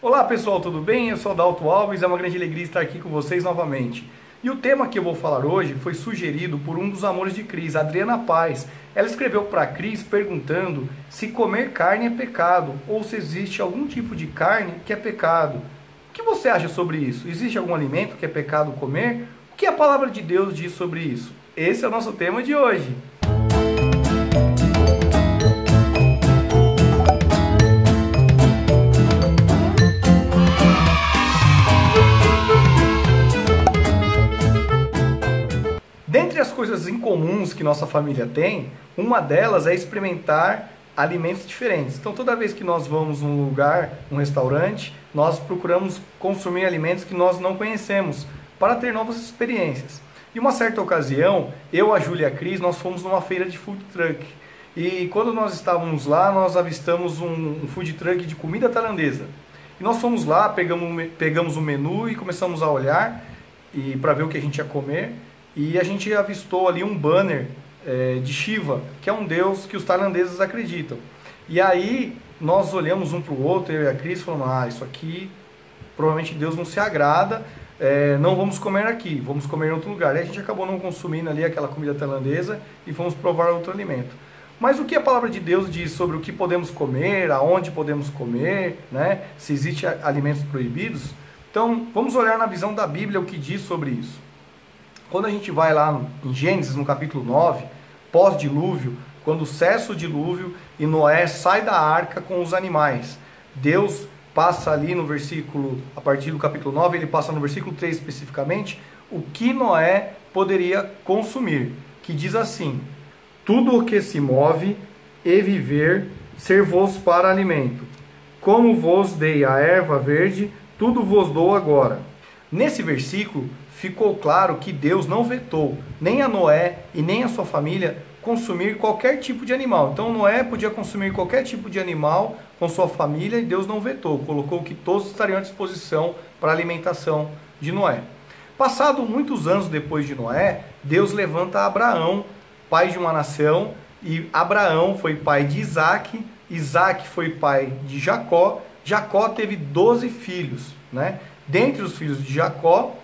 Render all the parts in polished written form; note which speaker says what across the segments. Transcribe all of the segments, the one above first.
Speaker 1: Olá pessoal, tudo bem? Eu sou Adalto Alves, é uma grande alegria estar aqui com vocês novamente. E o tema que eu vou falar hoje foi sugerido por um dos amores de Cris, Adriana Paz. Ela escreveu para Cris perguntando se comer carne é pecado ou se existe algum tipo de carne que é pecado. O que você acha sobre isso? Existe algum alimento que é pecado comer? O que a palavra de Deus diz sobre isso? Esse é o nosso tema de hoje. Dentre as coisas incomuns que nossa família tem, uma delas é experimentar alimentos diferentes. Então, toda vez que nós vamos num lugar, um restaurante, nós procuramos consumir alimentos que nós não conhecemos, para ter novas experiências. E uma certa ocasião, eu, a Júlia e a Cris, nós fomos numa feira de food truck. E quando nós estávamos lá, nós avistamos um food truck de comida tailandesa. E nós fomos lá, pegamos o menu e começamos a olhar para ver o que a gente ia comer. E a gente avistou ali um banner de Shiva, que é um deus que os tailandeses acreditam. E aí nós olhamos um para o outro, eu e a Cris, falamos, isso aqui provavelmente Deus não se agrada, não vamos comer aqui, vamos comer em outro lugar. E a gente acabou não consumindo ali aquela comida tailandesa e fomos provar outro alimento. Mas o que a palavra de Deus diz sobre o que podemos comer, aonde podemos comer, né? Se existem alimentos proibidos? Então vamos olhar na visão da Bíblia o que diz sobre isso. Quando a gente vai lá em Gênesis, no capítulo 9, pós-dilúvio, quando cessa o dilúvio e Noé sai da arca com os animais, Deus passa ali no versículo, a partir do capítulo 9, ele passa no versículo 3 especificamente, o que Noé poderia consumir, que diz assim: tudo o que se move e viver, ser-vos para alimento. Como vos dei a erva verde, tudo vos dou agora. Nesse versículo, ficou claro que Deus não vetou nem a Noé e nem a sua família consumir qualquer tipo de animal. Então Noé podia consumir qualquer tipo de animal com sua família e Deus não vetou, colocou que todos estariam à disposição para a alimentação de Noé. Passado muitos anos depois de Noé, Deus levanta Abraão, pai de uma nação, e Abraão foi pai de Isaac, Isaac foi pai de Jacó, Jacó teve 12 filhos, né? Dentre os filhos de Jacó,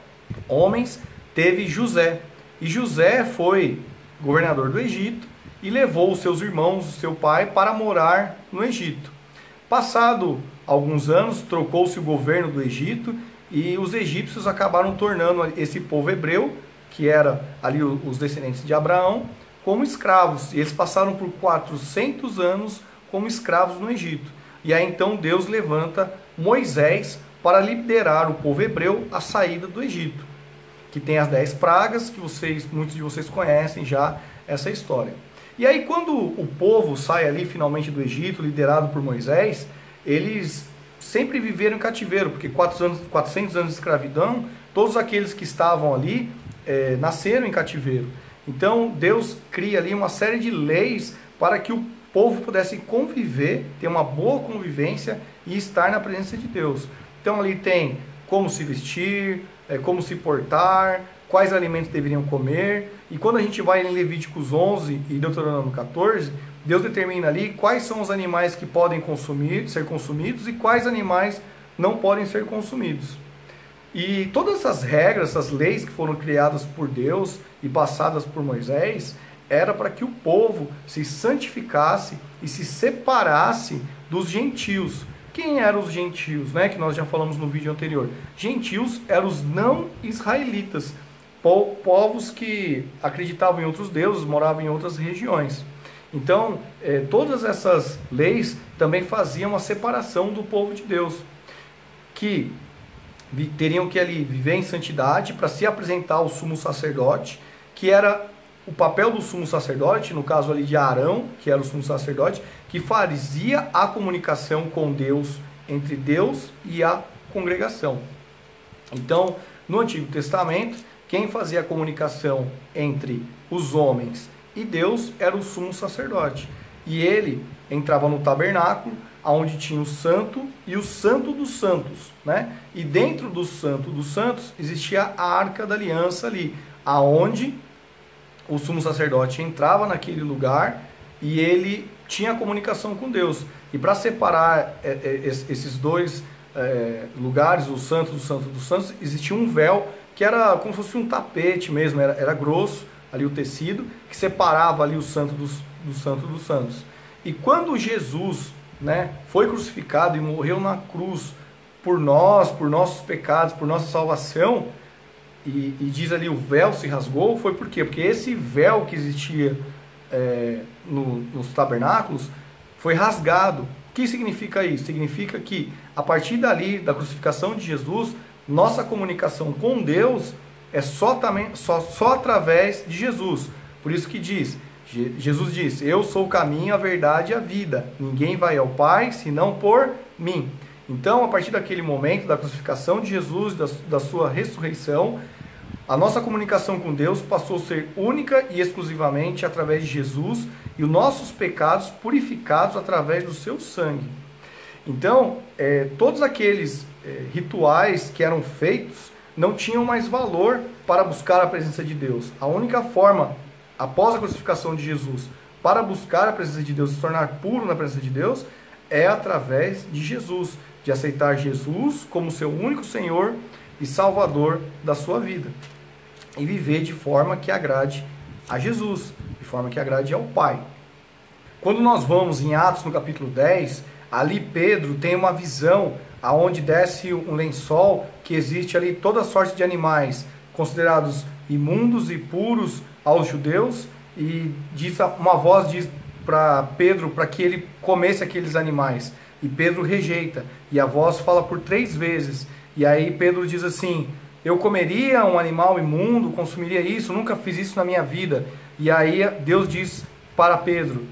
Speaker 1: homens, teve José. E José foi governador do Egito e levou os seus irmãos, o seu pai, para morar no Egito. Passado alguns anos, trocou-se o governo do Egito e os egípcios acabaram tornando esse povo hebreu, que era ali os descendentes de Abraão, como escravos. E eles passaram por 400 anos como escravos no Egito. E aí então Deus levanta Moisés para liderar o povo hebreu à saída do Egito, que tem as 10 pragas, que muitos de vocês conhecem já essa história. E aí quando o povo sai ali finalmente do Egito, liderado por Moisés, eles sempre viveram em cativeiro, porque 400 anos de escravidão, todos aqueles que estavam ali nasceram em cativeiro. Então Deus cria ali uma série de leis para que o povo pudesse conviver, ter uma boa convivência e estar na presença de Deus. Então ali tem como se vestir, como se portar, quais alimentos deveriam comer. E quando a gente vai em Levíticos 11 e Deuteronômio 14, Deus determina ali quais são os animais que podem ser consumidos e quais animais não podem ser consumidos. E todas essas regras, essas leis que foram criadas por Deus e passadas por Moisés, era para que o povo se santificasse e se separasse dos gentios. Quem eram os gentios, né? Que nós já falamos no vídeo anterior. Gentios eram os não israelitas, povos que acreditavam em outros deuses, moravam em outras regiões. Então, todas essas leis também faziam a separação do povo de Deus, que teriam que ali viver em santidade para se apresentar ao sumo sacerdote, que era o papel do sumo sacerdote, no caso ali de Arão, que era o sumo sacerdote, que fazia a comunicação com Deus, entre Deus e a congregação. Então, no Antigo Testamento, quem fazia a comunicação entre os homens e Deus era o sumo sacerdote. E ele entrava no tabernáculo, onde tinha o santo e o santo dos santos, né? E dentro do santo dos santos existia a arca da aliança ali, aonde o sumo sacerdote entrava naquele lugar e ele tinha comunicação com Deus. E para separar esses dois lugares, o Santo dos Santos dos Santos, existia um véu que era como se fosse um tapete mesmo, era grosso, ali o tecido, que separava ali o Santo dos Santos dos Santos. E quando Jesus, né, foi crucificado e morreu na cruz por nós, por nossos pecados, por nossa salvação, e diz ali o véu se rasgou, foi por quê? Porque esse véu que existia nos tabernáculos foi rasgado. O que significa isso? Significa que a partir dali, da crucificação de Jesus, nossa comunicação com Deus é só através de Jesus. Por isso que Jesus diz, eu sou o caminho, a verdade e a vida. Ninguém vai ao Pai senão por mim. Então, a partir daquele momento da crucificação de Jesus, da sua ressurreição, a nossa comunicação com Deus passou a ser única e exclusivamente através de Jesus e os nossos pecados purificados através do seu sangue. Então, todos aqueles rituais que eram feitos não tinham mais valor para buscar a presença de Deus. A única forma, após a crucificação de Jesus, para buscar a presença de Deus, se tornar puro na presença de Deus, é através de Jesus, de aceitar Jesus como seu único Senhor e Salvador da sua vida. E viver de forma que agrade a Jesus, de forma que agrade ao Pai. Quando nós vamos em Atos no capítulo 10, ali Pedro tem uma visão aonde desce um lençol que existe ali toda sorte de animais considerados imundos e puros aos judeus, e uma voz diz para Pedro para que ele comesse aqueles animais, e Pedro rejeita, e a voz fala por 3 vezes, e aí Pedro diz assim, eu comeria um animal imundo, consumiria isso, nunca fiz isso na minha vida. E aí Deus diz para Pedro,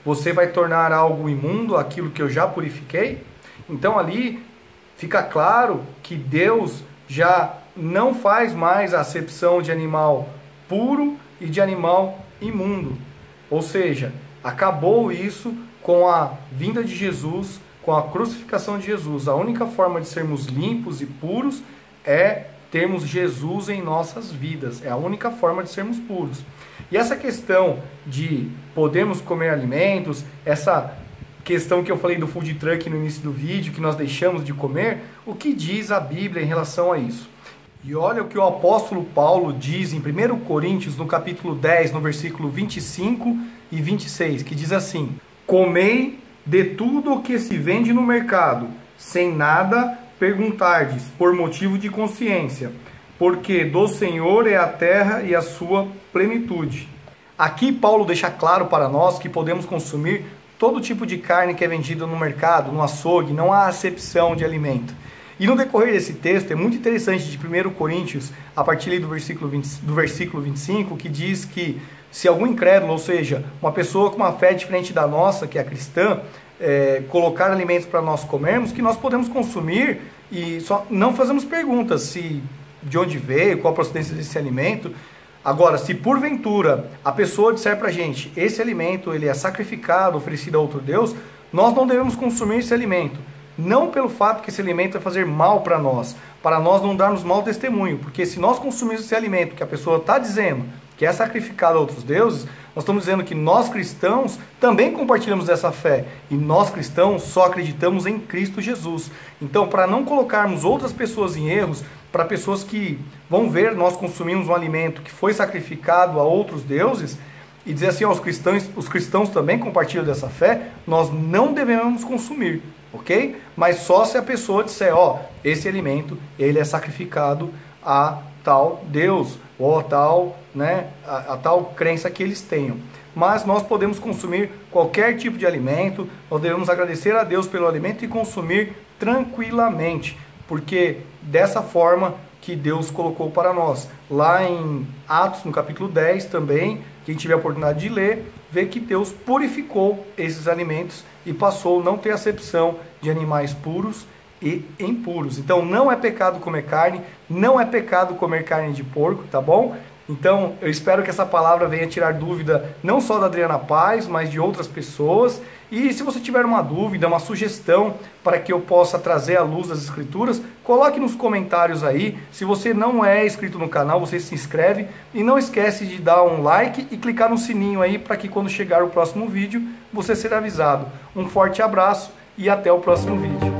Speaker 1: você vai tornar algo imundo aquilo que eu já purifiquei? Então ali fica claro que Deus já não faz mais a acepção de animal puro e de animal imundo. Ou seja, acabou isso com a vinda de Jesus, com a crucificação de Jesus. A única forma de sermos limpos e puros é termos Jesus em nossas vidas. É a única forma de sermos puros. E essa questão de podermos comer alimentos, essa questão que eu falei do food truck no início do vídeo, que nós deixamos de comer, o que diz a Bíblia em relação a isso? E olha o que o apóstolo Paulo diz em 1 Coríntios, no capítulo 10, no versículo 25 e 26, que diz assim, comei de tudo o que se vende no mercado, sem nada perguntardes, por motivo de consciência, porque do Senhor é a terra e a sua plenitude. Aqui Paulo deixa claro para nós que podemos consumir todo tipo de carne que é vendida no mercado, no açougue, não há acepção de alimento. E no decorrer desse texto, é muito interessante de 1 Coríntios, a partir do versículo 25, que diz que se algum incrédulo, ou seja, uma pessoa com uma fé diferente da nossa, que é a cristã, colocar alimentos para nós comermos, que nós podemos consumir e só não fazemos perguntas de onde veio, qual a procedência desse alimento. Agora, se porventura a pessoa disser para a gente, esse alimento ele é sacrificado, oferecido a outro Deus, nós não devemos consumir esse alimento. Não pelo fato que esse alimento vai fazer mal para nós não darmos mau testemunho, porque se nós consumirmos esse alimento que a pessoa está dizendo que é sacrificado a outros deuses, nós estamos dizendo que nós cristãos também compartilhamos dessa fé, e nós cristãos só acreditamos em Cristo Jesus. Então, para não colocarmos outras pessoas em erros, para pessoas que vão ver nós consumimos um alimento que foi sacrificado a outros deuses, e dizer assim, os cristãos também compartilham dessa fé, nós não devemos consumir, ok? Mas só se a pessoa disser, esse alimento ele é sacrificado a tal Deus, ou a tal crença que eles tenham. Mas nós podemos consumir qualquer tipo de alimento, nós devemos agradecer a Deus pelo alimento e consumir tranquilamente, porque dessa forma que Deus colocou para nós. Lá em Atos, no capítulo 10 também, quem tiver a oportunidade de ler, vê que Deus purificou esses alimentos e passou a não ter acepção de animais puros e impuros. Então não é pecado comer carne, não é pecado comer carne de porco, tá bom? Então eu espero que essa palavra venha tirar dúvida não só da Adriana Paz, mas de outras pessoas. E se você tiver uma dúvida, uma sugestão para que eu possa trazer à luz das escrituras, coloque nos comentários aí. Se você não é inscrito no canal, você se inscreve e não esquece de dar um like e clicar no sininho aí para que quando chegar o próximo vídeo você será avisado. Um forte abraço e até o próximo vídeo.